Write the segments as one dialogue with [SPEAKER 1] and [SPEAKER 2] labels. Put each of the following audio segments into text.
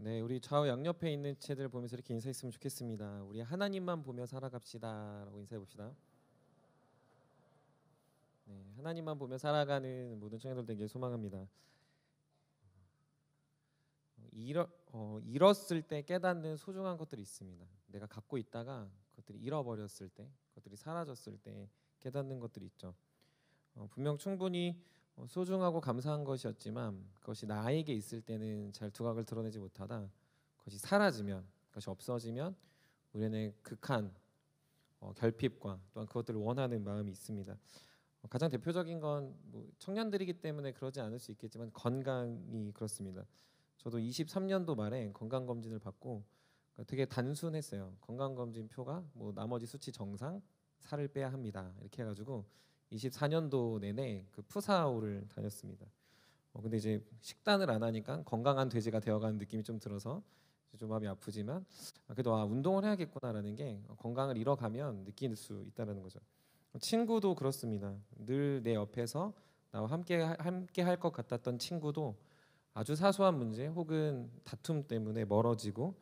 [SPEAKER 1] 네, 우리 좌우 양옆에 있는 채들 보면서 이렇게 인사했으면 좋겠습니다. 우리 하나님만 보며 살아갑시다라고 인사해 봅시다. 네, 하나님만 보며 살아가는 모든 청년들 되길 소망합니다. 잃었을 때 깨닫는 소중한 것들이 있습니다. 내가 갖고 있다가 그것들이 잃어버렸을 때, 그것들이 사라졌을 때 깨닫는 것들이 있죠. 분명 충분히 소중하고 감사한 것이었지만 그것이 나에게 있을 때는 잘 두각을 드러내지 못하다 그것이 사라지면, 그것이 없어지면 우리는 극한 결핍과 또한 그것들을 원하는 마음이 있습니다. 가장 대표적인 건뭐 청년들이기 때문에 그러지 않을 수 있겠지만 건강이 그렇습니다. 저도 23년도 말에 건강검진을 받고 되게 단순했어요. 건강검진표가 뭐 나머지 수치 정상, 살을 빼야 합니다. 이렇게 해가지고 24년도 내내 그 푸사오를 다녔습니다. 근데 이제 식단을 안 하니까 건강한 돼지가 되어가는 느낌이 좀 들어서 좀 마음이 아프지만 그래도 운동을 해야겠구나라는 게 건강을 잃어가면 느낄 수 있다는 거죠. 친구도 그렇습니다. 늘 내 옆에서 나와 함께 할 것 같았던 친구도 아주 사소한 문제 혹은 다툼 때문에 멀어지고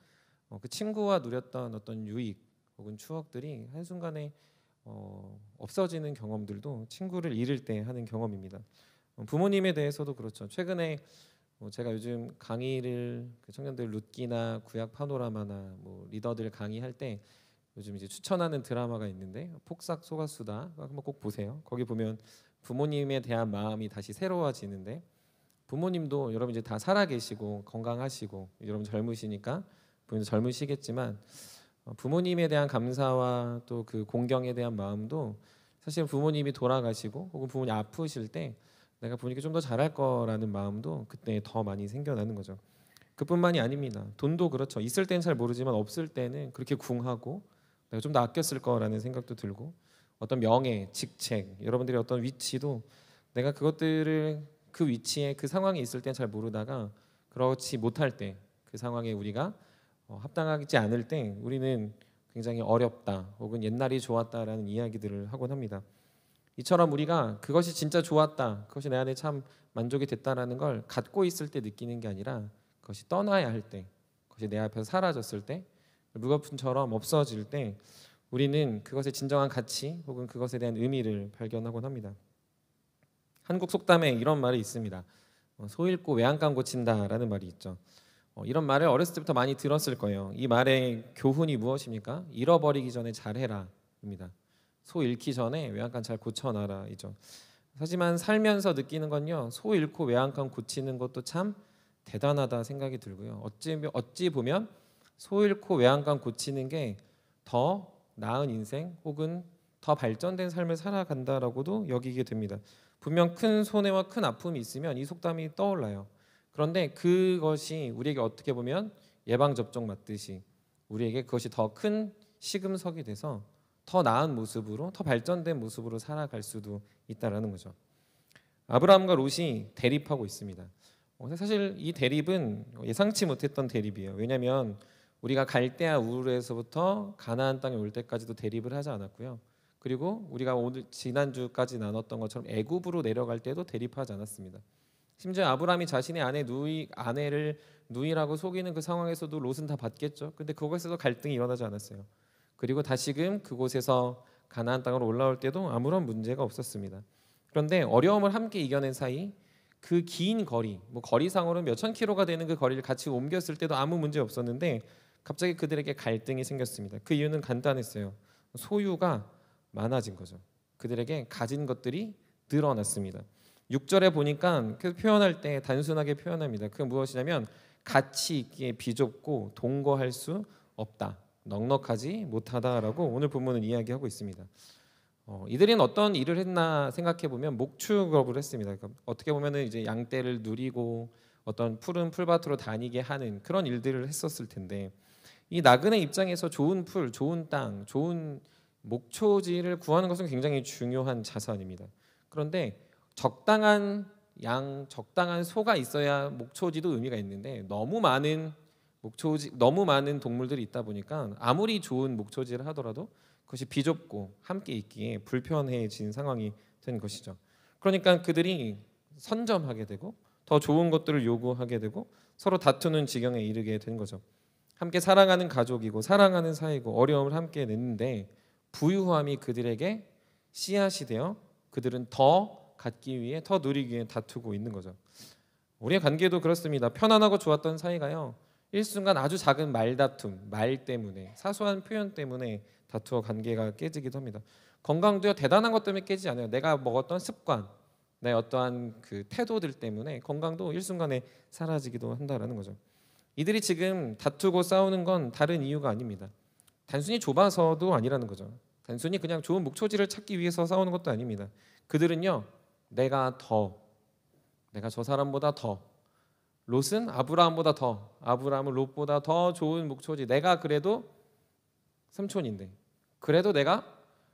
[SPEAKER 1] 그 친구와 누렸던 어떤 유익 혹은 추억들이 한순간에 없어지는 경험들도 친구를 잃을 때 하는 경험입니다. 부모님에 대해서도 그렇죠. 최근에 제가 요즘 강의를 그 청년들 룻기나 구약 파노라마나 뭐 리더들 강의할 때 요즘 이제 추천하는 드라마가 있는데 폭삭 속았수다 한번 꼭 보세요. 거기 보면 부모님에 대한 마음이 다시 새로워지는데 부모님도 여러분 이제 다 살아계시고 건강하시고 여러분 젊으시니까 부모님 젊으시겠지만 부모님에 대한 감사와 또 그 공경에 대한 마음도 사실 부모님이 돌아가시고 혹은 부모님 아프실 때 내가 부모님께 좀 더 잘할 거라는 마음도 그때 더 많이 생겨나는 거죠. 그뿐만이 아닙니다. 돈도 그렇죠. 있을 때는 잘 모르지만 없을 때는 그렇게 궁하고 내가 좀 더 아꼈을 거라는 생각도 들고 어떤 명예, 직책, 여러분들의 어떤 위치도 내가 그것들을 그 위치에 그 상황에 있을 땐 잘 모르다가 그렇지 못할 때 그 상황에 우리가 합당하지 않을 때 우리는 굉장히 어렵다 혹은 옛날이 좋았다라는 이야기들을 하곤 합니다. 이처럼 우리가 그것이 진짜 좋았다, 그것이 내 안에 참 만족이 됐다라는 걸 갖고 있을 때 느끼는 게 아니라 그것이 떠나야 할 때, 그것이 내 앞에서 사라졌을 때, 물거품처럼 없어질 때 우리는 그것의 진정한 가치 혹은 그것에 대한 의미를 발견하곤 합니다. 한국 속담에 이런 말이 있습니다. 소 잃고 외양간 고친다라는 말이 있죠. 이런 말을 어렸을 때부터 많이 들었을 거예요. 이 말의 교훈이 무엇입니까? 잃어버리기 전에 잘해라입니다. 소 잃기 전에 외양간 잘 고쳐놔라이죠. 하지만 살면서 느끼는 건요, 소 잃고 외양간 고치는 것도 참 대단하다 생각이 들고요. 어찌 보면 소 잃고 외양간 고치는 게 더 나은 인생 혹은 더 발전된 삶을 살아간다라고도 여기게 됩니다. 분명 큰 손해와 큰 아픔이 있으면 이 속담이 떠올라요. 그런데 그것이 우리에게 어떻게 보면 예방접종 맞듯이 우리에게 그것이 더 큰 시금석이 돼서 더 나은 모습으로, 더 발전된 모습으로 살아갈 수도 있다라는 거죠. 아브라함과 롯이 대립하고 있습니다. 사실 이 대립은 예상치 못했던 대립이에요. 왜냐하면 우리가 갈대아 우르에서부터 가나안 땅에 올 때까지도 대립을 하지 않았고요. 그리고 우리가 오늘 지난주까지 나눴던 것처럼 애굽으로 내려갈 때도 대립하지 않았습니다. 심지어 아브라함이 자신의 아내를 누이라고 속이는 그 상황에서도 롯은 다 받겠죠. 근데 그곳에서 갈등이 일어나지 않았어요. 그리고 다시금 그곳에서 가나안 땅으로 올라올 때도 아무런 문제가 없었습니다. 그런데 어려움을 함께 이겨낸 사이 그 긴 거리, 뭐 거리상으로는 몇천 킬로가 되는 그 거리를 같이 옮겼을 때도 아무 문제 없었는데 갑자기 그들에게 갈등이 생겼습니다. 그 이유는 간단했어요. 소유가 많아진 거죠. 그들에게 가진 것들이 늘어났습니다. 6절에 보니까 그 표현할 때 단순하게 표현합니다. 그건 무엇이냐면 가치 있기에 비좁고 동거할 수 없다, 넉넉하지 못하다라고 오늘 본문은 이야기하고 있습니다. 이들은 어떤 일을 했나 생각해 보면 목축업을 했습니다. 그러니까 어떻게 보면은 이제 양떼를 누리고 어떤 푸른 풀밭으로 다니게 하는 그런 일들을 했었을 텐데 이 나그네 입장에서 좋은 풀, 좋은 땅, 좋은 목초지를 구하는 것은 굉장히 중요한 자산입니다. 그런데 적당한 양, 적당한 소가 있어야 목초지도 의미가 있는데 너무 많은 목초지, 너무 많은 동물들이 있다 보니까 아무리 좋은 목초지를 하더라도 그것이 비좁고 함께 있기에 불편해진 상황이 된 것이죠. 그러니까 그들이 선점하게 되고 더 좋은 것들을 요구하게 되고 서로 다투는 지경에 이르게 된 거죠. 함께 사랑하는 가족이고 사랑하는 사이고 어려움을 함께 냈는데 부유함이 그들에게 씨앗이 되어 그들은 더 갖기 위해 더 누리기 위해 다투고 있는 거죠. 우리의 관계도 그렇습니다. 편안하고 좋았던 사이가요, 일순간 아주 작은 말다툼, 말 때문에, 사소한 표현 때문에 다투어 관계가 깨지기도 합니다. 건강도요, 대단한 것 때문에 깨지지 않아요. 내가 먹었던 습관, 내 어떠한 그 태도들 때문에 건강도 일순간에 사라지기도 한다라는 거죠. 이들이 지금 다투고 싸우는 건 다른 이유가 아닙니다. 단순히 좁아서도 아니라는 거죠. 단순히 그냥 좋은 목초지를 찾기 위해서 싸우는 것도 아닙니다. 그들은요, 내가 저 사람보다 더, 롯은 아브라함보다 더, 아브라함은 롯보다 더 좋은 목초지, 내가 그래도 삼촌인데, 그래도 내가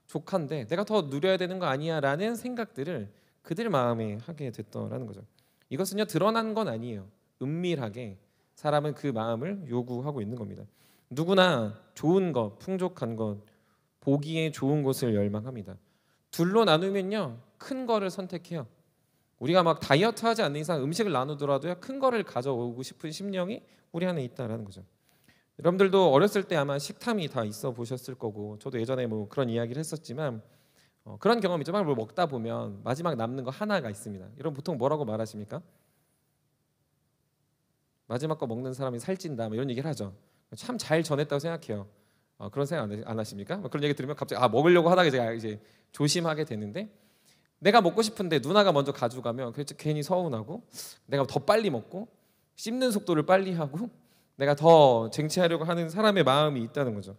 [SPEAKER 1] 조카인데 내가 더 누려야 되는 거 아니야 라는 생각들을 그들 마음에 하게 됐더라는 거죠. 이것은요, 드러난 건 아니에요. 은밀하게 사람은 그 마음을 요구하고 있는 겁니다. 누구나 좋은 것, 풍족한 것, 보기에 좋은 것을 열망합니다. 둘로 나누면요, 큰 거를 선택해요. 우리가 막 다이어트 하지 않는 이상 음식을 나누더라도요, 큰 거를 가져오고 싶은 심령이 우리 안에 있다라는 거죠. 여러분들도 어렸을 때 아마 식탐이 다 있어 보셨을 거고, 저도 예전에 뭐 그런 이야기를 했었지만 그런 경험이 있죠. 뭘 먹다 보면 마지막 남는 거 하나가 있습니다. 여러분 보통 뭐라고 말하십니까? 마지막 거 먹는 사람이 살찐다, 뭐 이런 얘기를 하죠. 참 잘 전했다고 생각해요. 그런 생각 안 하십니까? 그런 얘기 들으면 갑자기 먹으려고 하다가 제가 이제 조심하게 되는데, 내가 먹고 싶은데 누나가 먼저 가져가면 괜히 서운하고, 내가 더 빨리 먹고 씹는 속도를 빨리 하고 내가 더 쟁취하려고 하는 사람의 마음이 있다는 거죠.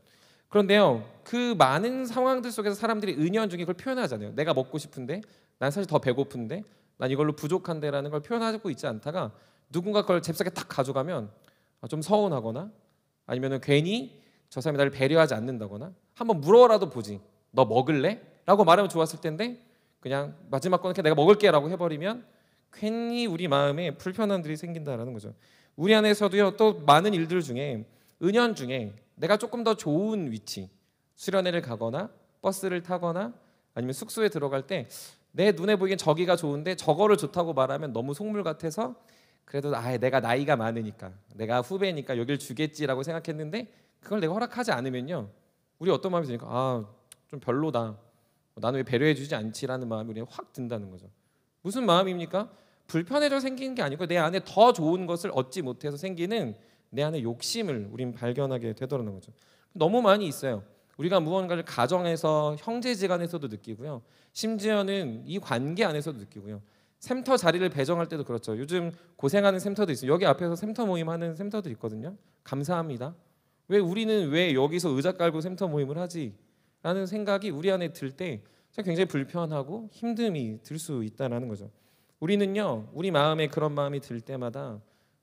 [SPEAKER 1] 그런데요, 그 많은 상황들 속에서 사람들이 은연중에 그걸 표현하잖아요. 내가 먹고 싶은데, 난 사실 더 배고픈데, 난 이걸로 부족한데라는 걸 표현하고 있지 않다가 누군가 그걸 잽싸게 딱 가져가면 좀 서운하거나, 아니면은 괜히 저 사람이 나를 배려하지 않는다거나, 한번 물어라도 보지, 너 먹을래? 라고 말하면 좋았을 텐데 그냥 마지막 거는 내가 먹을게 라고 해버리면 괜히 우리 마음에 불편함들이 생긴다라는 거죠. 우리 안에서도요, 또 많은 일들 중에 은연중에 내가 조금 더 좋은 위치, 수련회를 가거나 버스를 타거나 아니면 숙소에 들어갈 때 내 눈에 보기엔 저기가 좋은데 저거를 좋다고 말하면 너무 속물 같아서, 그래도 내가 나이가 많으니까, 내가 후배니까 여길 주겠지라고 생각했는데 그걸 내가 허락하지 않으면요, 우리 어떤 마음이 드니까 좀 별로다, 나는 왜 배려해 주지 않지라는 마음이 우리가 확 든다는 거죠. 무슨 마음입니까? 불편해져 생기는 게 아니고 내 안에 더 좋은 것을 얻지 못해서 생기는 내 안의 욕심을 우린 발견하게 되더라는 거죠. 너무 많이 있어요. 우리가 무언가를 가정에서, 형제지간에서도 느끼고요, 심지어는 이 관계 안에서도 느끼고요. 샘터 자리를 배정할 때도 그렇죠. 요즘 고생하는 샘터도 있어요. 여기 앞에서 샘터 모임 하는 샘터들 있거든요. 감사합니다. 우리는 왜 여기서 의자 깔고 샘터 모임을 하지? 라는 생각이 우리 안에 들 때 굉장히 불편하고 힘듦이 들 수 있다는 거죠. 우리는요, 우리 마음에 그런 마음이 들 때마다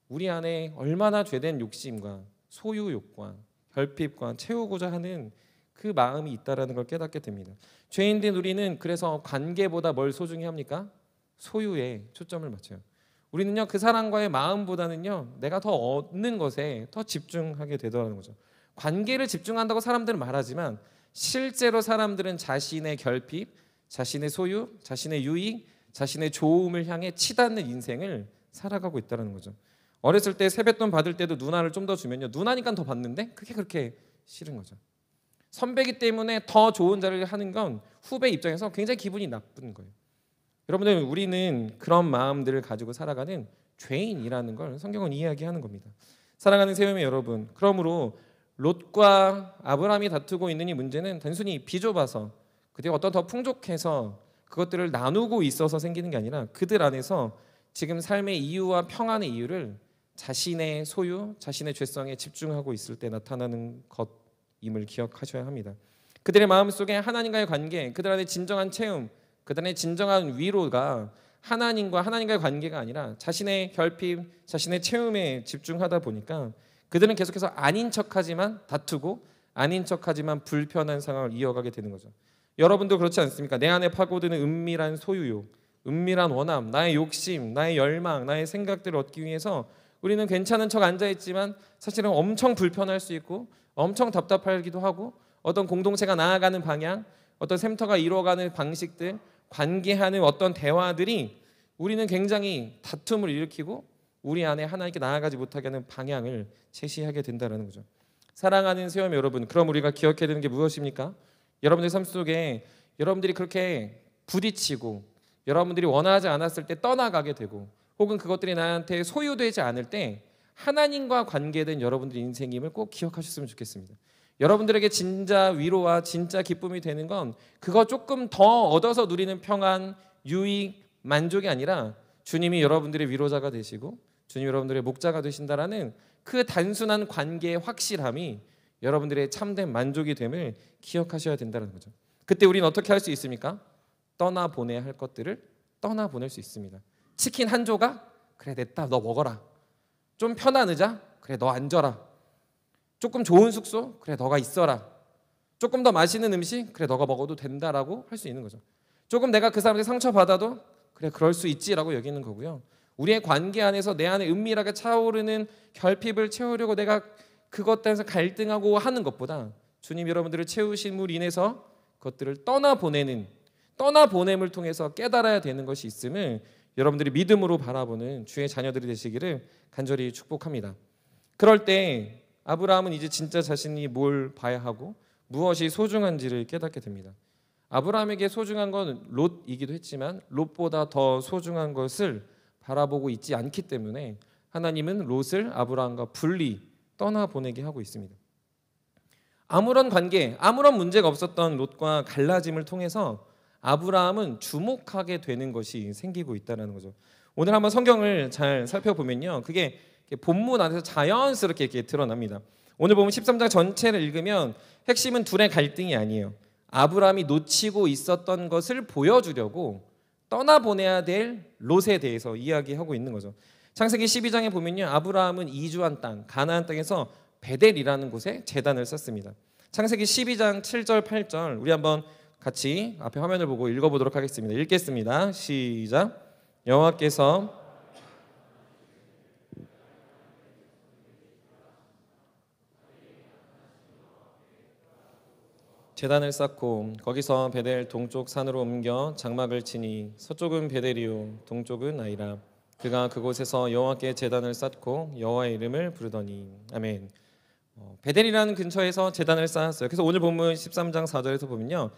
[SPEAKER 1] 우리 안에 얼마나 죄된 욕심과 소유욕과 결핍과 채우고자 하는 그 마음이 있다라는 걸 깨닫게 됩니다. 죄인된 우리는 그래서 관계보다 뭘 소중히 합니까? 소유에 초점을 맞춰요. 우리는요, 그 사람과의 마음보다는요, 내가 더 얻는 것에 더 집중하게 되더라는 거죠. 관계를 집중한다고 사람들은 말하지만 실제로 사람들은 자신의 결핍, 자신의 소유, 자신의 유익, 자신의 좋음을 향해 치닫는 인생을 살아가고 있다는 거죠. 어렸을 때 세뱃돈 받을 때도 누나를 좀 더 주면요, 누나니까 더 받는데 그게 그렇게 싫은 거죠. 선배기 때문에 더 좋은 자리를 하는 건 후배 입장에서 굉장히 기분이 나쁜 거예요. 여러분들, 우리는 그런 마음들을 가지고 살아가는 죄인이라는 걸 성경은 이야기하는 겁니다. 사랑하는 세움의 여러분, 그러므로 롯과 아브라함이 다투고 있는 이 문제는 단순히 비좁아서 그들이 어떤 더 풍족해서 그것들을 나누고 있어서 생기는 게 아니라 그들 안에서 지금 삶의 이유와 평안의 이유를 자신의 소유, 자신의 죄성에 집중하고 있을 때 나타나는 것임을 기억하셔야 합니다. 그들의 마음속에 하나님과의 관계, 그들 안에 진정한 체험, 그들 안에 진정한 위로가 하나님과의 관계가 아니라 자신의 결핍, 자신의 체험에 집중하다 보니까 그들은 계속해서 아닌 척하지만 다투고 아닌 척하지만 불편한 상황을 이어가게 되는 거죠. 여러분도 그렇지 않습니까? 내 안에 파고드는 은밀한 소유욕, 은밀한 원함, 나의 욕심, 나의 열망, 나의 생각들을 얻기 위해서 우리는 괜찮은 척 앉아있지만 사실은 엄청 불편할 수 있고 엄청 답답하기도 하고, 어떤 공동체가 나아가는 방향, 어떤 셈터가 이루어가는 방식들, 관계하는 어떤 대화들이 우리는 굉장히 다툼을 일으키고 우리 안에 하나님께 나아가지 못하게 하는 방향을 제시하게 된다는 거죠. 사랑하는 새우염 여러분, 그럼 우리가 기억해야 되는 게 무엇입니까? 여러분들 삶 속에 여러분들이 그렇게 부딪히고 여러분들이 원하지 않았을 때 떠나가게 되고 혹은 그것들이 나한테 소유되지 않을 때 하나님과 관계된 여러분들의 인생임을 꼭 기억하셨으면 좋겠습니다. 여러분들에게 진짜 위로와 진짜 기쁨이 되는 건 그거 조금 더 얻어서 누리는 평안, 유익, 만족이 아니라 주님이 여러분들의 위로자가 되시고 주님이 여러분들의 목자가 되신다라는 그 단순한 관계의 확실함이 여러분들의 참된 만족이 됨을 기억하셔야 된다는 거죠. 그때 우리는 어떻게 할 수 있습니까? 떠나보내야 할 것들을 떠나보낼 수 있습니다. 치킨 한 조각? 그래 냈다, 너 먹어라. 좀 편한 의자? 그래 너 앉아라. 조금 좋은 숙소? 그래 너가 있어라. 조금 더 맛있는 음식? 그래 너가 먹어도 된다라고 할 수 있는 거죠. 조금 내가 그 사람한테 상처받아도 그래 그럴 수 있지라고 여기는 거고요. 우리의 관계 안에서 내 안에 은밀하게 차오르는 결핍을 채우려고 내가 그것 때문에 갈등하고 하는 것보다 주님 여러분들을 채우심으로 인해서 그것들을 떠나보냄을 통해서 깨달아야 되는 것이 있음을 여러분들이 믿음으로 바라보는 주의 자녀들이 되시기를 간절히 축복합니다. 그럴 때 아브라함은 이제 진짜 자신이 뭘 봐야 하고 무엇이 소중한지를 깨닫게 됩니다. 아브라함에게 소중한 건 롯이기도 했지만 롯보다 더 소중한 것을 바라보고 있지 않기 때문에 하나님은 롯을 아브라함과 분리 떠나보내게 하고 있습니다. 아무런 관계, 아무런 문제가 없었던 롯과 갈라짐을 통해서 아브라함은 주목하게 되는 것이 생기고 있다는 거죠. 오늘 한번 성경을 잘 살펴보면요, 그게 본문 안에서 자연스럽게 이렇게 드러납니다. 오늘 보면 13장 전체를 읽으면 핵심은 둘의 갈등이 아니에요. 아브라함이 놓치고 있었던 것을 보여주려고 떠나보내야 될 롯에 대해서 이야기하고 있는 거죠. 창세기 12장에 보면요, 아브라함은 이주한 땅 가나안 땅에서 베델이라는 곳에 제단을 쌓습니다. 창세기 12장 7절 8절 우리 한번 같이 앞에 화면을 보고 읽어보도록 하겠습니다. 읽겠습니다. 시작. 여호와께서 제단을 쌓고 거기서 베델 동쪽 산으로 옮겨 장막을 치니 서쪽은 베델이요 동쪽은 아이라. 그가 그곳에서 여호와께 제단을 쌓고 여호와의 이름을 부르더니. 아멘. 베델이라는 근처에서 제단을 쌓았어요. 그래서 오늘 본문 13장 4절에서 보면요,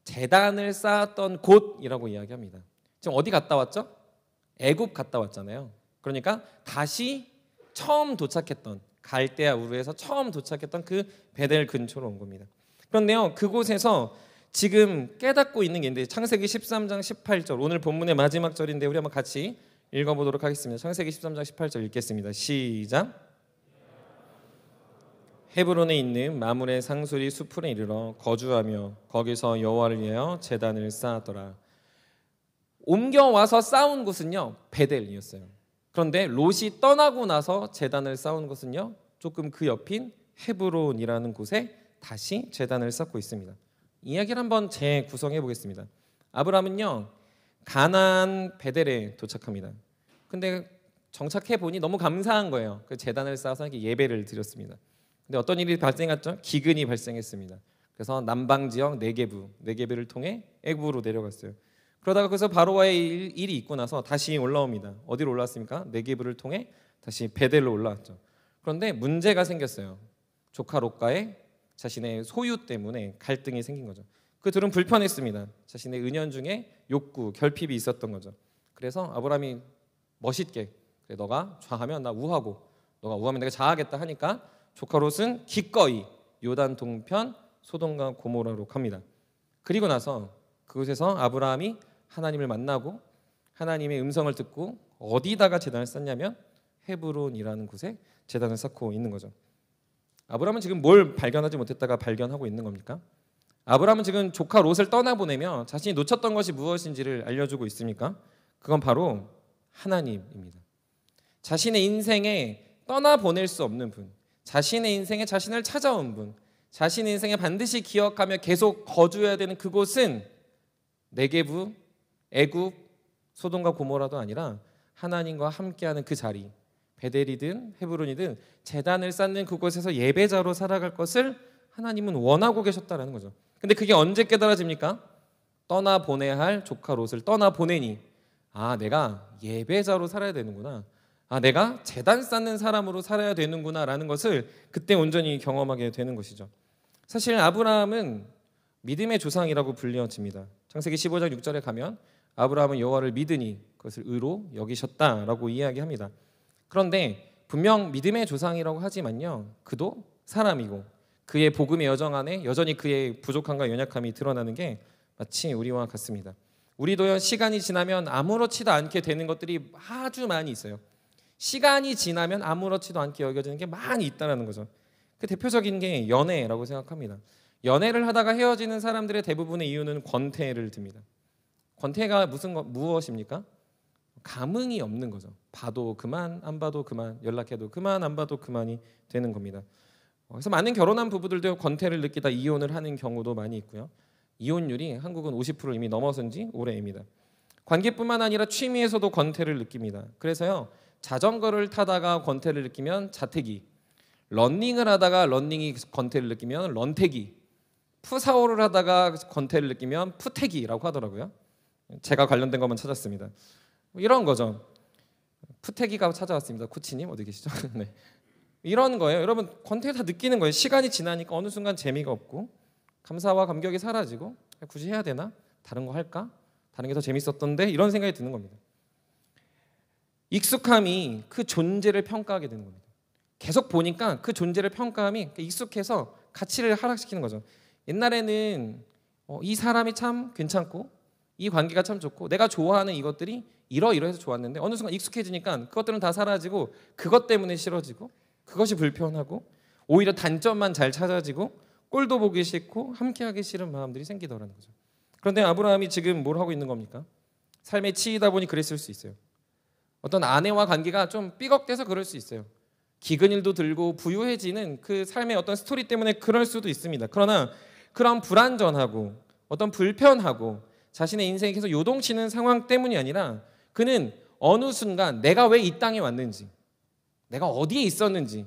[SPEAKER 1] 제단을 쌓았던 곳이라고 이야기합니다. 지금 어디 갔다 왔죠? 애굽 갔다 왔잖아요. 그러니까 다시 처음 도착했던 갈대아 우르에서 처음 도착했던 그 베델 근처로 온 겁니다. 그런데요, 그곳에서 지금 깨닫고 있는 게 있는데 창세기 13장 18절 오늘 본문의 마지막 절인데 우리 한번 같이 읽어보도록 하겠습니다. 창세기 13장 18절 읽겠습니다. 시작. 헤브론에 있는 마므레 상수리 수풀에 이르러 거주하며 거기서 여호와를 위하여 제단을 쌓았더라. 옮겨와서 쌓은 곳은요 베델이었어요. 그런데 롯이 떠나고 나서 제단을 쌓은 곳은요 조금 그 옆인 헤브론이라는 곳에 다시 제단을 쌓고 있습니다. 이야기를 한번 재구성해 보겠습니다. 아브라함은요 가나안 베델에 도착합니다. 근데 정착해 보니 너무 감사한 거예요. 그 제단을 쌓아서 예배를 드렸습니다. 근데 어떤 일이 발생했죠? 기근이 발생했습니다. 그래서 남방 지역 네게브를 통해 애굽으로 내려갔어요. 그러다가 그래서 바로와의 일이 있고 나서 다시 올라옵니다. 어디로 올라왔습니까? 네게브를 통해 다시 베델로 올라왔죠. 그런데 문제가 생겼어요. 조카 롯과의 자신의 소유 때문에 갈등이 생긴 거죠. 그 둘은 불편했습니다. 자신의 은연중에 욕구, 결핍이 있었던 거죠. 그래서 아브라함이 멋있게 그래, 너가 좌하면 나 우하고 너가 우하면 내가 좌하겠다 하니까 조카 롯은 기꺼이 요단 동편 소돔과 고모라로 갑니다. 그리고 나서 그곳에서 아브라함이 하나님을 만나고 하나님의 음성을 듣고 어디다가 제단을 쌓냐면 헤브론이라는 곳에 제단을 쌓고 있는 거죠. 아브라함은 지금 뭘 발견하지 못했다가 발견하고 있는 겁니까? 아브라함은 지금 조카 롯을 떠나보내며 자신이 놓쳤던 것이 무엇인지를 알려주고 있습니까? 그건 바로 하나님입니다. 자신의 인생에 떠나보낼 수 없는 분, 자신의 인생에 자신을 찾아온 분, 자신의 인생에 반드시 기억하며 계속 거주해야 되는 그곳은 네게브, 애굽, 소돔과 고모라도 아니라 하나님과 함께하는 그 자리, 베델이든 헤브론이든 제단을 쌓는 그곳에서 예배자로 살아갈 것을 하나님은 원하고 계셨다는 거죠. 근데 그게 언제 깨달아집니까? 떠나보내야 할 조카 롯을 떠나보내니 아, 내가 예배자로 살아야 되는구나. 아, 내가 제단 쌓는 사람으로 살아야 되는구나라는 것을 그때 온전히 경험하게 되는 것이죠. 사실 아브라함은 믿음의 조상이라고 불려집니다. 창세기 15장 6절에 가면 아브라함은 여호와를 믿으니 그것을 의로 여기셨다라고 이야기합니다. 그런데 분명 믿음의 조상이라고 하지만요, 그도 사람이고 그의 복음의 여정 안에 여전히 그의 부족함과 연약함이 드러나는 게 마치 우리와 같습니다. 우리도요, 시간이 지나면 아무렇지도 않게 되는 것들이 아주 많이 있어요. 시간이 지나면 아무렇지도 않게 여겨지는 게 많이 있다는 거죠. 그 대표적인 게 연애라고 생각합니다. 연애를 하다가 헤어지는 사람들의 대부분의 이유는 권태를 듭니다. 권태가 무엇입니까? 감흥이 없는 거죠. 봐도 그만, 안 봐도 그만, 연락해도 그만, 안 봐도 그만이 되는 겁니다. 그래서 많은 결혼한 부부들도 권태를 느끼다 이혼을 하는 경우도 많이 있고요. 이혼율이 한국은 50%를 이미 넘어선 지 오래입니다. 관계뿐만 아니라 취미에서도 권태를 느낍니다. 그래서요, 자전거를 타다가 권태를 느끼면 자태기, 러닝을 하다가 러닝이 권태를 느끼면 런태기, 푸사오를 하다가 권태를 느끼면 푸태기라고 하더라고요. 제가 관련된 것만 찾았습니다. 이런 거죠. 푸태기가 찾아왔습니다. 코치님 어디 계시죠? 네. 이런 거예요. 여러분, 권태 다 느끼는 거예요. 시간이 지나니까 어느 순간 재미가 없고 감사와 감격이 사라지고 굳이 해야 되나? 다른 거 할까? 다른 게 더 재밌었던데? 이런 생각이 드는 겁니다. 익숙함이 그 존재를 평가하게 되는 겁니다. 계속 보니까 그 존재를 평가함이 익숙해서 가치를 하락시키는 거죠. 옛날에는 이 사람이 참 괜찮고 이 관계가 참 좋고 내가 좋아하는 이것들이 이러이러해서 좋았는데 어느 순간 익숙해지니까 그것들은 다 사라지고 그것 때문에 싫어지고 그것이 불편하고 오히려 단점만 잘 찾아지고 꼴도 보기 싫고 함께하기 싫은 마음들이 생기더라는 거죠. 그런데 아브라함이 지금 뭘 하고 있는 겁니까? 삶에 치이다 보니 그랬을 수 있어요. 어떤 아내와 관계가 좀 삐걱대서 그럴 수 있어요. 기근일도 들고 부유해지는 그 삶의 어떤 스토리 때문에 그럴 수도 있습니다. 그러나 그런 불안전하고 어떤 불편하고 자신의 인생에 계속 요동치는 상황 때문이 아니라 그는 어느 순간 내가 왜 이 땅에 왔는지, 내가 어디에 있었는지,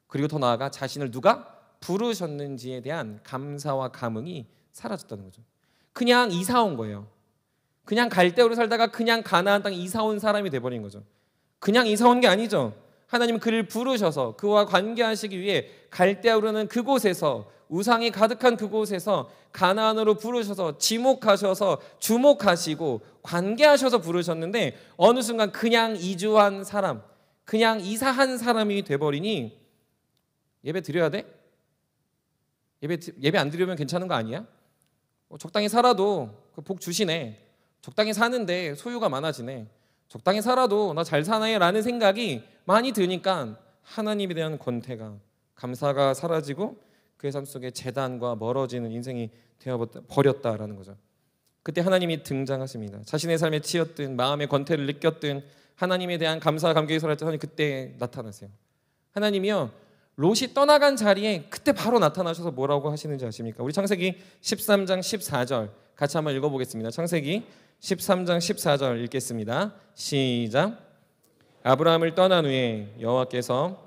[SPEAKER 1] 그리고 더 나아가 자신을 누가 부르셨는지에 대한 감사와 감흥이 사라졌다는 거죠. 그냥 이사 온 거예요. 그냥 갈대우로 살다가 그냥 가나안 땅에 이사 온 사람이 돼버린 거죠. 그냥 이사 온 게 아니죠. 하나님은 그를 부르셔서 그와 관계하시기 위해 갈대우르는 그곳에서 우상이 가득한 그곳에서 가나안으로 부르셔서 지목하셔서 주목하시고 관계하셔서 부르셨는데 어느 순간 그냥 이주한 사람, 그냥 이사한 사람이 돼버리니 예배 드려야 돼? 예배 안 드리면 괜찮은 거 아니야? 적당히 살아도 복 주시네. 적당히 사는데 소유가 많아지네. 적당히 살아도 나 잘 사네 라는 생각이 많이 드니까 하나님에 대한 권태가, 감사가 사라지고 그의 삶 속에 재단과 멀어지는 인생이 되어버렸다라는 거죠. 그때 하나님이 등장하십니다. 자신의 삶에 치였든 마음의 권태를 느꼈든 하나님에 대한 감사와 감격이 사라졌을 때 하나님 그때 나타나세요. 하나님이요, 롯이 떠나간 자리에 그때 바로 나타나셔서 뭐라고 하시는지 아십니까? 우리 창세기 13장 14절 같이 한번 읽어보겠습니다. 창세기 13장 14절 읽겠습니다. 시작. 아브라함을 떠난 후에 여호와께서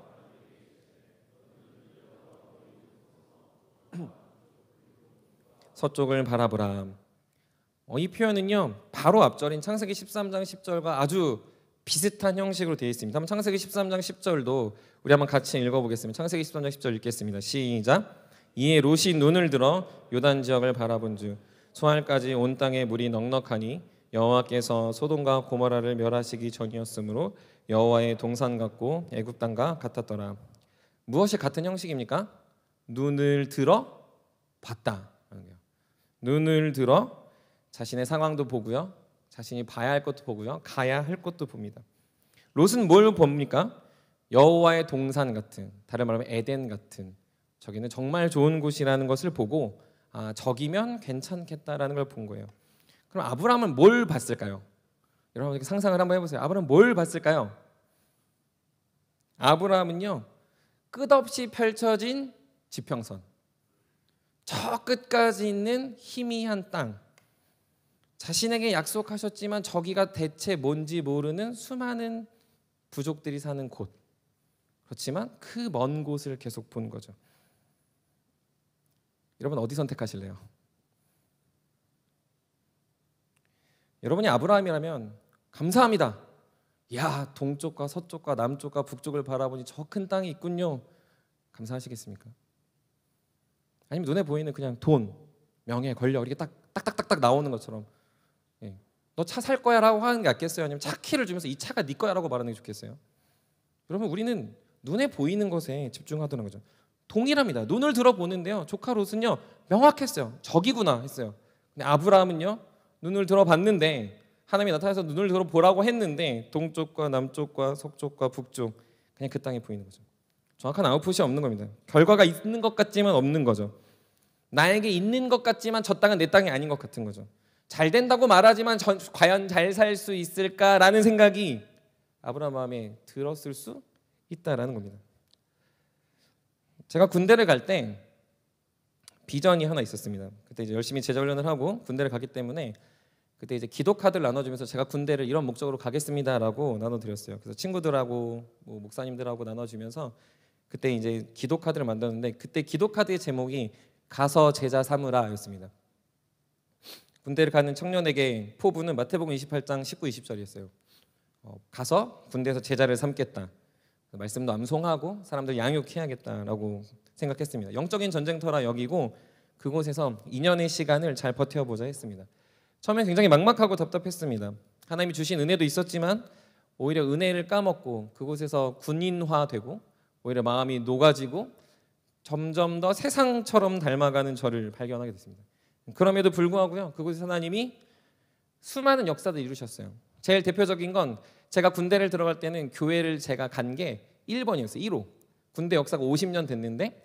[SPEAKER 1] 서쪽을 바라보라. 이 표현은요, 바로 앞절인 창세기 13장 10절과 아주 비슷한 형식으로 되어 있습니다. 한번 창세기 13장 10절도 우리 한번 같이 읽어보겠습니다. 창세기 13장 10절 읽겠습니다. 시작. 이에 롯이 눈을 들어 요단 지역을 바라본즉 소알까지 온 땅에 물이 넉넉하니 여호와께서 소돔과 고모라를 멸하시기 전이었으므로 여호와의 동산 같고 애굽 땅과 같았더라. 무엇이 같은 형식입니까? 눈을 들어 봤다. 눈을 들어 자신의 상황도 보고요, 자신이 봐야 할 것도 보고요, 가야 할 것도 봅니다. 롯은 뭘 봅니까? 여호와의 동산 같은, 다른 말로 에덴 같은, 저기는 정말 좋은 곳이라는 것을 보고 저기면 괜찮겠다라는 걸 본 거예요. 그럼 아브라함은 뭘 봤을까요? 여러분 상상을 한번 해보세요. 아브라함은 뭘 봤을까요? 아브라함은요, 끝없이 펼쳐진 지평선, 저 끝까지 있는 희미한 땅, 자신에게 약속하셨지만 저기가 대체 뭔지 모르는 수많은 부족들이 사는 곳, 그렇지만 그 먼 곳을 계속 본 거죠. 여러분 어디 선택하실래요? 여러분이 아브라함이라면 감사합니다. 야, 동쪽과 서쪽과 남쪽과 북쪽을 바라보니 저 큰 땅이 있군요. 감사하시겠습니까? 아니면 눈에 보이는 그냥 돈, 명예, 권력 이렇게 딱딱딱딱 나오는 것처럼 너 차 살 거야 라고 하는 게 낫겠어요? 아니면 차 키를 주면서 이 차가 네 거야 라고 말하는 게 좋겠어요? 여러분, 우리는 눈에 보이는 것에 집중하더는 거죠. 동일합니다. 눈을 들어보는데요, 조카 롯은요 명확했어요. 적이구나 했어요. 근데 아브라함은요, 눈을 들어봤는데 하나님이 나타나서 눈을 들어보라고 했는데 동쪽과 남쪽과 서쪽과 북쪽 그냥 그 땅에 보이는 거죠. 정확한 아웃풋이 없는 겁니다. 결과가 있는 것 같지만 없는 거죠. 나에게 있는 것 같지만 저 땅은 내 땅이 아닌 것 같은 거죠. 잘 된다고 말하지만 과연 잘 살 수 있을까라는 생각이 아브라함 마음에 들었을 수 있다라는 겁니다. 제가 군대를 갈 때 비전이 하나 있었습니다. 그때 이제 열심히 제자 훈련을 하고 군대를 가기 때문에 그때 이제 기도 카드를 나눠주면서 제가 군대를 이런 목적으로 가겠습니다라고 나눠드렸어요. 그래서 친구들하고 뭐 목사님들하고 나눠주면서 그때 이제 기도 카드를 만들었는데 그때 기도 카드의 제목이 가서 제자 삼으라였습니다. 군대를 가는 청년에게 포부는 마태복음 28장 19, 20절이었어요. 가서 군대에서 제자를 삼겠다. 말씀도 암송하고 사람들 양육해야겠다라고 생각했습니다. 영적인 전쟁터라 여기고 그곳에서 2년의 시간을 잘 버텨보자 했습니다. 처음에 굉장히 막막하고 답답했습니다. 하나님이 주신 은혜도 있었지만 오히려 은혜를 까먹고 그곳에서 군인화되고 오히려 마음이 녹아지고 점점 더 세상처럼 닮아가는 저를 발견하게 됐습니다. 그럼에도 불구하고요, 그곳에서 하나님이 수많은 역사를 이루셨어요. 제일 대표적인 건 제가 군대를 들어갈 때는 교회를 제가 간 게 1번이었어요. 1호. 군대 역사가 50년 됐는데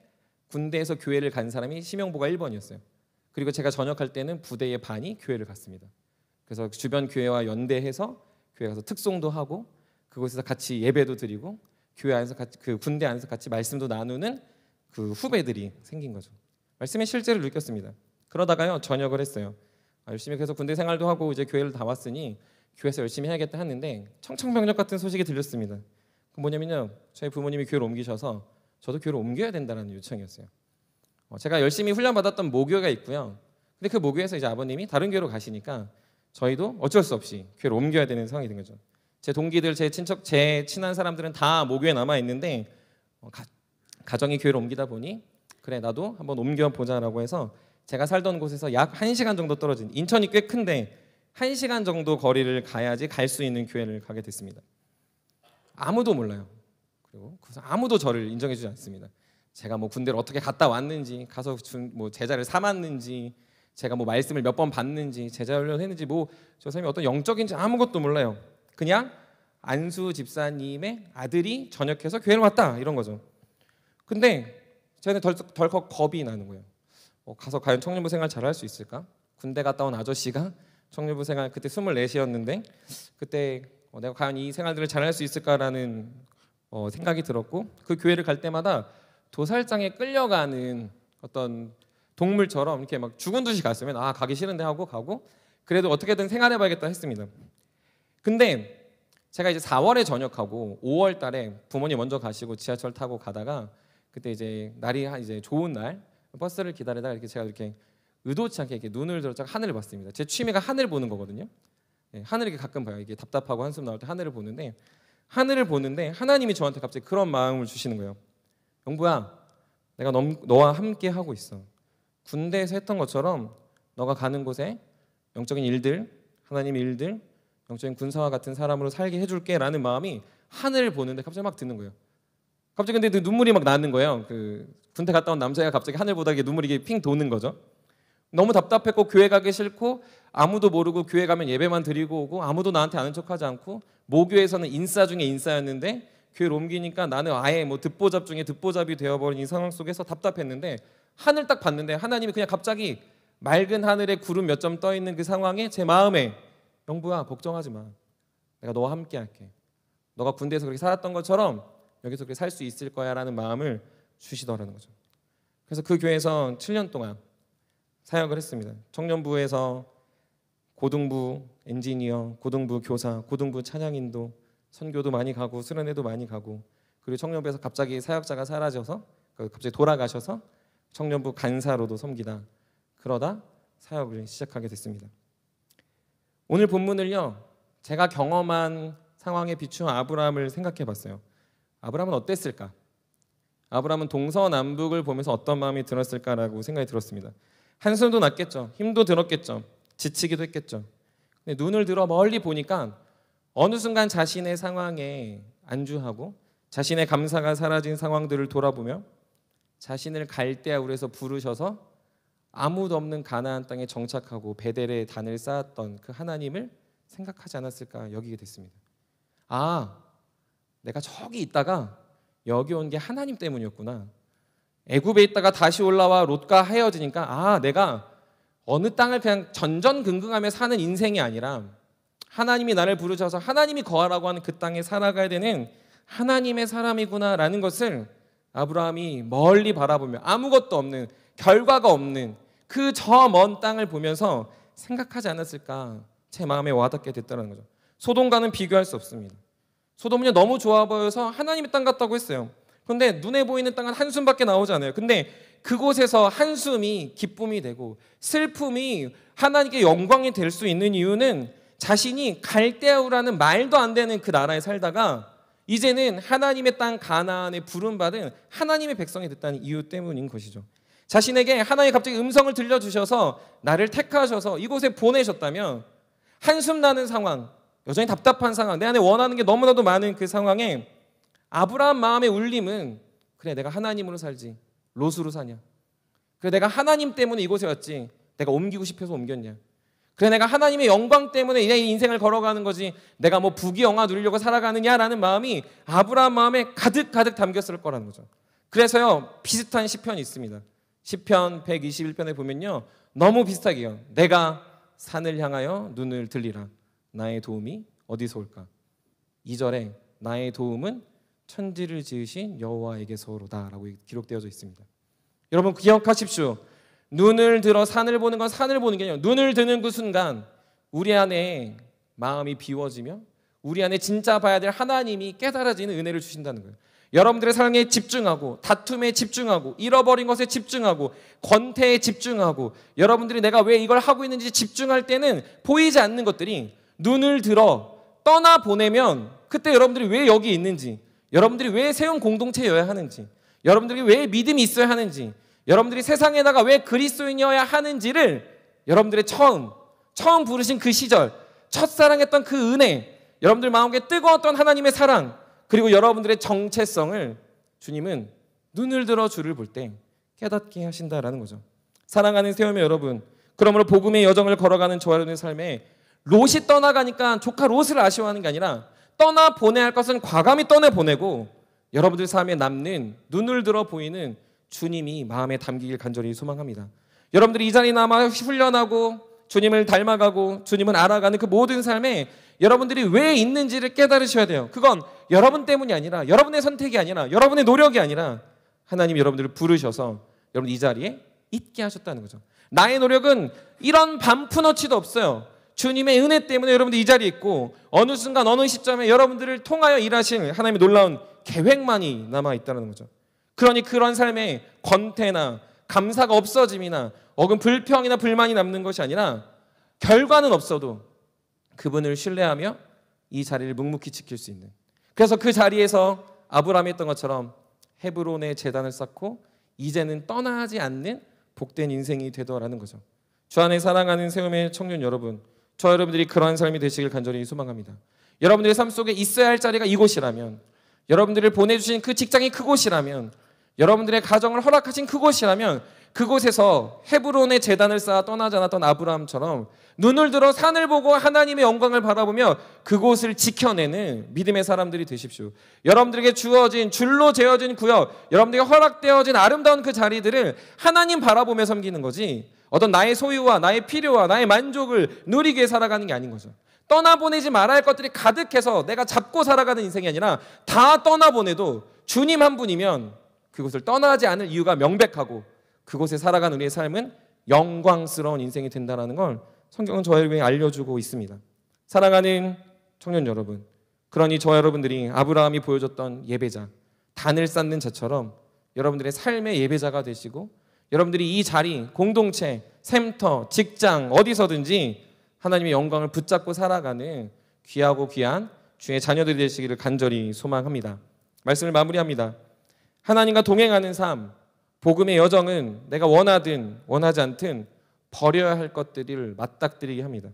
[SPEAKER 1] 군대에서 교회를 간 사람이 심영보가 1번이었어요. 그리고 제가 전역할 때는 부대의 반이 교회를 갔습니다. 그래서 주변 교회와 연대해서 교회 가서 특송도 하고 그곳에서 같이 예배도 드리고 교회 안에서 같이 그 군대 안에서 같이 말씀도 나누는 그 후배들이 생긴 거죠. 말씀의 실제를 느꼈습니다. 그러다가요 전역을 했어요. 열심히 계속 군대 생활도 하고 이제 교회를 다 왔으니 교회에서 열심히 해야겠다 했는데 청천벽력 같은 소식이 들렸습니다. 그 뭐냐면요, 저희 부모님이 교회를 옮기셔서 저도 교회를 옮겨야 된다는 요청이었어요. 제가 열심히 훈련받았던 모교가 있고요. 근데 그 모교에서 이제 아버님이 다른 교회로 가시니까 저희도 어쩔 수 없이 교회를 옮겨야 되는 상황이 된 거죠. 제 동기들, 제 친척, 제 친한 사람들은 다 모교에 남아 있는데 가정이 교회를 옮기다 보니 그래 나도 한번 옮겨보자라고 해서 제가 살던 곳에서 약 1시간 정도 떨어진, 인천이 꽤 큰데 1시간 정도 거리를 가야지 갈 수 있는 교회를 가게 됐습니다. 아무도 몰라요. 그리고 아무도 저를 인정해주지 않습니다. 제가 뭐 군대를 어떻게 갔다 왔는지, 가서 뭐 제자를 삼았는지, 제가 뭐 말씀을 몇 번 받는지, 제자 훈련했는지, 뭐 저 사람이 어떤 영적인지 아무것도 몰라요. 그냥 안수 집사님의 아들이 전역해서 교회를 왔다 이런 거죠. 근데 저는 덜컥 겁이 나는 거예요. 가서 과연 청년부 생활 잘할 수 있을까? 군대 갔다 온 아저씨가 청년부 생활 그때 24이었는데 그때 내가 과연 이 생활들을 잘할 수 있을까라는 생각이 들었고 그 교회를 갈 때마다 도살장에 끌려가는 어떤 동물처럼 이렇게 막 죽은 듯이 갔으면 가기 싫은데 하고 가고 그래도 어떻게든 생활해봐야겠다 했습니다. 근데 제가 이제 4월에 전역하고 5월 달에 부모님 먼저 가시고 지하철 타고 가다가 그때 이제 날이 이제 좋은 날 버스를 기다리다가 이렇게 제가 이렇게 의도치 않게 이렇게 눈을 들었다가 하늘을 봤습니다. 제 취미가 하늘 보는 거거든요. 하늘을 이렇게 가끔 봐요. 이게 답답하고 한숨 나올 때 하늘을 보는데 하나님이 저한테 갑자기 그런 마음을 주시는 거예요. 영부야, 내가 너와 함께 하고 있어. 군대에서 했던 것처럼 너가 가는 곳에 영적인 일들, 하나님의 일들, 영적인 군사와 같은 사람으로 살게 해줄게 라는 마음이 하늘을 보는데 갑자기 막 드는 거예요. 갑자기 근데 눈물이 막 나는 거예요. 그 군대 갔다 온 남자가 갑자기 하늘 보다 눈물이 이게 핑 도는 거죠. 너무 답답했고 교회 가기 싫고 아무도 모르고 교회 가면 예배만 드리고 오고 아무도 나한테 아는 척하지 않고 모교에서는 인싸 중에 인싸였는데 교회를 옮기니까 나는 아예 뭐 듣보잡 중에 듣보잡이 되어버린 이 상황 속에서 답답했는데 하늘 딱 봤는데 하나님이 그냥 갑자기 맑은 하늘에 구름 몇 점 떠 있는 그 상황에 제 마음에 영부야 걱정하지 마. 내가 너와 함께 할게. 너가 군대에서 그렇게 살았던 것처럼 여기서 그렇게 살 수 있을 거야 라는 마음을 주시더라는 거죠. 그래서 그 교회에서 7년 동안 사역을 했습니다. 청년부에서 고등부 엔지니어, 고등부 교사, 고등부 찬양인도, 선교도 많이 가고 수련회도 많이 가고 그리고 청년부에서 갑자기 사역자가 사라져서 갑자기 돌아가셔서 청년부 간사로도 섬기다 그러다 사역을 시작하게 됐습니다. 오늘 본문을요 제가 경험한 상황에 비추어 아브라함을 생각해 봤어요. 아브라함은 어땠을까? 아브라함은 동서남북을 보면서 어떤 마음이 들었을까라고 생각이 들었습니다. 한숨도 났겠죠. 힘도 들었겠죠. 지치기도 했겠죠. 근데 눈을 들어 멀리 보니까 어느 순간 자신의 상황에 안주하고 자신의 감사가 사라진 상황들을 돌아보며 자신을 갈대아울에서 부르셔서 아무도 없는 가나안 땅에 정착하고 베델에 단을 쌓았던 그 하나님을 생각하지 않았을까 여기게 됐습니다. 아, 내가 저기 있다가 여기 온 게 하나님 때문이었구나. 애굽에 있다가 다시 올라와 롯과 헤어지니까 아, 내가 어느 땅을 그냥 전전긍긍하며 사는 인생이 아니라 하나님이 나를 부르셔서 하나님이 거하라고 하는 그 땅에 살아가야 되는 하나님의 사람이구나라는 것을 아브라함이 멀리 바라보며 아무것도 없는, 결과가 없는 그 저 먼 땅을 보면서 생각하지 않았을까 제 마음에 와닿게 됐다는 거죠. 소돔과는 비교할 수 없습니다. 소돔은 너무 좋아 보여서 하나님의 땅 같다고 했어요. 그런데 눈에 보이는 땅은 한숨밖에 나오지 않아요. 근데 그곳에서 한숨이 기쁨이 되고 슬픔이 하나님께 영광이 될 수 있는 이유는 자신이 갈대아우라는 말도 안 되는 그 나라에 살다가 이제는 하나님의 땅 가나안에 부름받은 하나님의 백성이 됐다는 이유 때문인 것이죠. 자신에게 하나님이 갑자기 음성을 들려주셔서 나를 택하셔서 이곳에 보내셨다면 한숨 나는 상황, 여전히 답답한 상황, 내 안에 원하는 게 너무나도 많은 그 상황에 아브라함 마음의 울림은 그래, 내가 하나님으로 살지 롯으로 사냐? 그래, 내가 하나님 때문에 이곳에 왔지 내가 옮기고 싶어서 옮겼냐? 그래, 내가 하나님의 영광 때문에 이 인생을 걸어가는 거지 내가 뭐 부귀영화 누리려고 살아가느냐라는 마음이 아브라함 마음에 가득 담겼을 거라는 거죠. 그래서요, 비슷한 시편이 있습니다. 시편 121편에 보면요, 너무 비슷하게요. 내가 산을 향하여 눈을 들리라. 나의 도움이 어디서 올까? 2절에 나의 도움은 천지를 지으신 여호와에게서로다 라고 기록되어져 있습니다. 여러분 기억하십시오. 눈을 들어 산을 보는 건 산을 보는 게 아니라 눈을 드는 그 순간 우리 안에 마음이 비워지며 우리 안에 진짜 봐야 될 하나님이 깨달아지는 은혜를 주신다는 거예요. 여러분들의 삶에 집중하고 다툼에 집중하고 잃어버린 것에 집중하고 권태에 집중하고 여러분들이 내가 왜 이걸 하고 있는지 집중할 때는 보이지 않는 것들이 눈을 들어 떠나보내면 그때 여러분들이 왜 여기 있는지, 여러분들이 왜 세운 공동체여야 하는지, 여러분들이 왜 믿음이 있어야 하는지, 여러분들이 세상에다가 왜 그리스도인이어야 하는지를 여러분들의 처음 부르신 그 시절, 첫사랑했던 그 은혜, 여러분들 마음에 뜨거웠던 하나님의 사랑, 그리고 여러분들의 정체성을 주님은 눈을 들어 주를 볼 때 깨닫게 하신다라는 거죠. 사랑하는 세우며 여러분, 그러므로 복음의 여정을 걸어가는 저와 여러분의 삶에 롯이 떠나가니까 조카 롯을 아쉬워하는 게 아니라 떠나보내야 할 것은 과감히 떠내보내고 여러분들 삶에 남는 눈을 들어 보이는 주님이 마음에 담기길 간절히 소망합니다. 여러분들이 이 자리에 남아 훈련하고 주님을 닮아가고 주님을 알아가는 그 모든 삶에 여러분들이 왜 있는지를 깨달으셔야 돼요. 그건 여러분 때문이 아니라 여러분의 선택이 아니라 여러분의 노력이 아니라 하나님이 여러분들을 부르셔서 여러분 이 자리에 있게 하셨다는 거죠. 나의 노력은 이런 반푼어치도 없어요. 주님의 은혜 때문에 여러분들 이 자리에 있고 어느 순간 어느 시점에 여러분들을 통하여 일하실 하나님의 놀라운 계획만이 남아있다는 거죠. 그러니 그런 삶에 권태나 감사가 없어짐이나 혹은 불평이나 불만이 남는 것이 아니라 결과는 없어도 그분을 신뢰하며 이 자리를 묵묵히 지킬 수 있는, 그래서 그 자리에서 아브라함이 했던 것처럼 헤브론에 제단을 쌓고 이제는 떠나지 않는 복된 인생이 되더라는 거죠. 주 안에 사랑하는 세움의 청년 여러분, 저 여러분들이 그러한 삶이 되시길 간절히 소망합니다. 여러분들의 삶 속에 있어야 할 자리가 이곳이라면, 여러분들을 보내주신 그 직장이 그곳이라면, 여러분들의 가정을 허락하신 그곳이라면 그곳에서 헤브론의 제단을 쌓아 떠나지 않았던 아브라함처럼 눈을 들어 산을 보고 하나님의 영광을 바라보며 그곳을 지켜내는 믿음의 사람들이 되십시오. 여러분들에게 주어진 줄로 재어진 구역, 여러분들에게 허락되어진 아름다운 그 자리들을 하나님 바라보며 섬기는 거지 어떤 나의 소유와 나의 필요와 나의 만족을 누리기 위해 살아가는 게 아닌 거죠. 떠나보내지 말아야 할 것들이 가득해서 내가 잡고 살아가는 인생이 아니라 다 떠나보내도 주님 한 분이면 그곳을 떠나지 않을 이유가 명백하고 그곳에 살아가는 우리의 삶은 영광스러운 인생이 된다는 걸 성경은 저와 여러분에게 알려주고 있습니다. 사랑하는 청년 여러분, 그러니 저와 여러분들이 아브라함이 보여줬던 예배자, 단을 쌓는 자처럼 여러분들의 삶의 예배자가 되시고 여러분들이 이 자리, 공동체, 샘터, 직장 어디서든지 하나님의 영광을 붙잡고 살아가는 귀하고 귀한 주의 자녀들이 되시기를 간절히 소망합니다. 말씀을 마무리합니다. 하나님과 동행하는 삶, 복음의 여정은 내가 원하든 원하지 않든 버려야 할 것들을 맞닥뜨리게 합니다.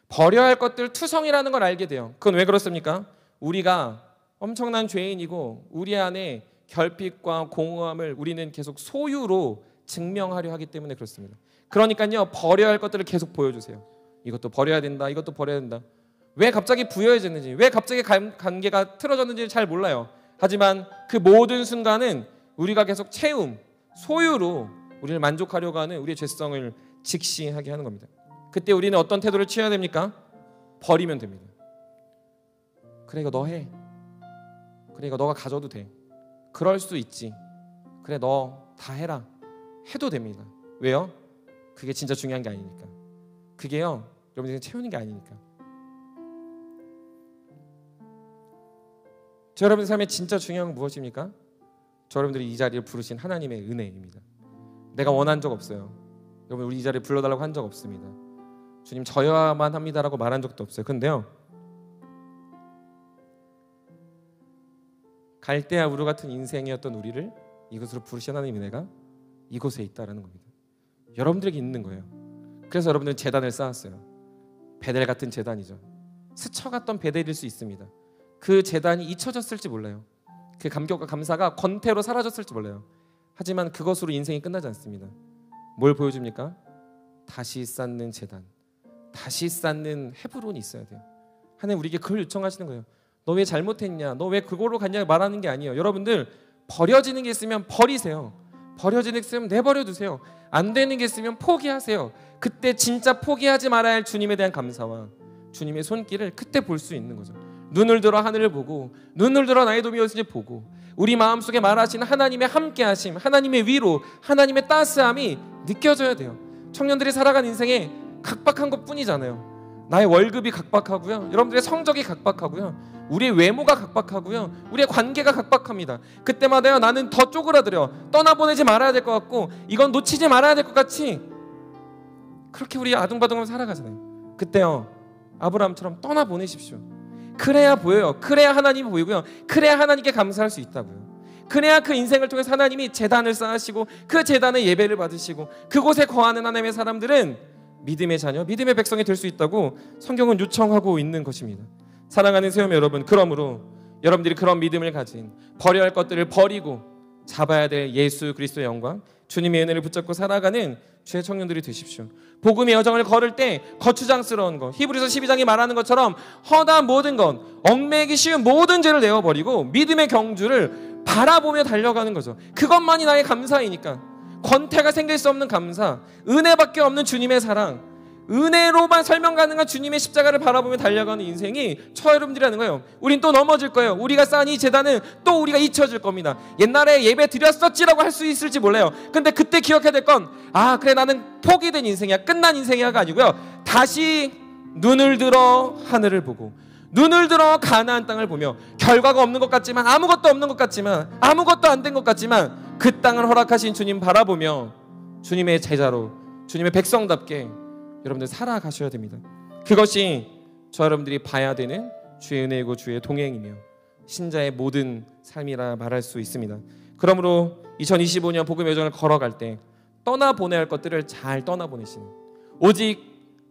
[SPEAKER 1] 버려야 할 것들 투성이라는 걸 알게 돼요. 그건 왜 그렇습니까? 우리가 엄청난 죄인이고 우리 안에 결핍과 공허함을 우리는 계속 소유로 증명하려 하기 때문에 그렇습니다. 그러니까요, 버려야 할 것들을 계속 보여주세요. 이것도 버려야 된다, 이것도 버려야 된다. 왜 갑자기 부여해졌는지, 왜 갑자기 관계가 틀어졌는지 잘 몰라요. 하지만 그 모든 순간은 우리가 계속 채움, 소유로 우리를 만족하려고 하는 우리의 죄성을 직시하게 하는 겁니다. 그때 우리는 어떤 태도를 취해야 됩니까? 버리면 됩니다. 그래, 이거 너 해. 그래, 이거 너가 가져도 돼. 그럴 수 있지. 그래, 너 다 해라. 해도 됩니다. 왜요? 그게 진짜 중요한 게 아니니까. 그게요, 여러분들이 채우는 게 아니니까. 저 여러분의 삶에 진짜 중요한 건 무엇입니까? 저 여러분들이 이 자리를 부르신 하나님의 은혜입니다. 내가 원한 적 없어요. 여러분, 우리 이 자리에 불러달라고 한 적 없습니다. 주님, 저여야만 합니다라고 말한 적도 없어요. 근데요, 갈대아 우루 같은 인생이었던 우리를 이곳으로 부르신 하나님의 은혜가 이곳에 있다라는 겁니다. 여러분들에게 있는 거예요. 그래서 여러분들은 제단을 쌓았어요. 베델 같은 제단이죠. 스쳐갔던 베델일 수 있습니다. 그 제단이 잊혀졌을지 몰라요. 그 감격과 감사가 권태로 사라졌을지 몰라요. 하지만 그것으로 인생이 끝나지 않습니다. 뭘 보여줍니까? 다시 쌓는 제단, 다시 쌓는 헤브론이 있어야 돼요. 하나님 우리에게 그걸 요청하시는 거예요. 너 왜 잘못했냐, 너 왜 그걸로 갔냐 말하는 게 아니에요. 여러분들, 버려지는 게 있으면 버리세요. 버려지는 게 있으면 내버려 두세요. 안 되는 게 있으면 포기하세요. 그때 진짜 포기하지 말아야 할 주님에 대한 감사와 주님의 손길을 그때 볼 수 있는 거죠. 눈을 들어 하늘을 보고, 눈을 들어 나의 도움이 어디서 보고, 우리 마음속에 말하시는 하나님의 함께하심, 하나님의 위로, 하나님의 따스함이 느껴져야 돼요. 청년들이 살아간 인생에 각박한 것뿐이잖아요. 나의 월급이 각박하고요, 여러분들의 성적이 각박하고요, 우리의 외모가 각박하고요, 우리의 관계가 각박합니다. 그때마다요, 나는 더 쪼그라들어 떠나보내지 말아야 될 것 같고, 이건 놓치지 말아야 될 것 같이 그렇게 우리 아둥바둥하면서 살아가잖아요. 그때요, 아브라함처럼 떠나보내십시오. 그래야 보여요. 그래야 하나님이 보이고요, 그래야 하나님께 감사할 수 있다고요. 그래야 그 인생을 통해서 하나님이 제단을 쌓으시고 그 제단의 예배를 받으시고 그곳에 거하는 하나님의 사람들은 믿음의 자녀, 믿음의 백성이 될 수 있다고 성경은 요청하고 있는 것입니다. 사랑하는 세움 여러분, 그러므로 여러분들이 그런 믿음을 가진, 버려야 할 것들을 버리고 잡아야 될 예수 그리스도의 영광, 주님의 은혜를 붙잡고 살아가는 주의 청년들이 되십시오. 복음의 여정을 걸을 때 거추장스러운 것, 히브리서 12장이 말하는 것처럼 허다한 모든 것, 얽매이기 쉬운 모든 죄를 내어버리고 믿음의 경주를 바라보며 달려가는 거죠. 그것만이 나의 감사이니까. 권태가 생길 수 없는 감사, 은혜밖에 없는 주님의 사랑, 은혜로만 설명 가능한 주님의 십자가를 바라보며 달려가는 인생이 저 여러분들이라는 거예요. 우린 또 넘어질 거예요. 우리가 쌓은 이 재단은 또 우리가 잊혀질 겁니다. 옛날에 예배 드렸었지라고 할 수 있을지 몰라요. 근데 그때 기억해야 될 건, 아 그래 나는 포기된 인생이야, 끝난 인생이야가 아니고요, 다시 눈을 들어 하늘을 보고, 눈을 들어 가나안 땅을 보며, 결과가 없는 것 같지만, 아무것도 없는 것 같지만, 아무것도 안 된 것 같지만 그 땅을 허락하신 주님 바라보며 주님의 제자로, 주님의 백성답게 여러분들 살아가셔야 됩니다. 그것이 저 여러분들이 봐야 되는 주의 은혜이고 주의 동행이며 신자의 모든 삶이라 말할 수 있습니다. 그러므로 2025년 복음의 여정을 걸어갈 때 떠나보내야 할 것들을 잘 떠나보내시는, 오직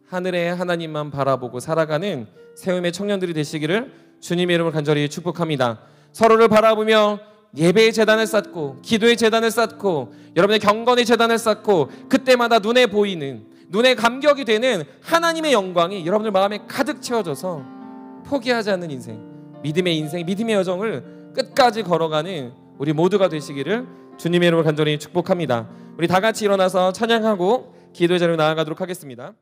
[SPEAKER 1] 하늘의 하나님만 바라보고 살아가는 세움의 청년들이 되시기를 주님의 이름으로 간절히 축복합니다. 서로를 바라보며 예배의 재단을 쌓고, 기도의 재단을 쌓고, 여러분의 경건의 재단을 쌓고, 그때마다 눈에 보이는, 눈에 감격이 되는 하나님의 영광이 여러분들 마음에 가득 채워져서 포기하지 않는 인생, 믿음의 인생, 믿음의 여정을 끝까지 걸어가는 우리 모두가 되시기를 주님의 이름으로 간절히 축복합니다. 우리 다 같이 일어나서 찬양하고 기도의 자리로 나아가도록 하겠습니다.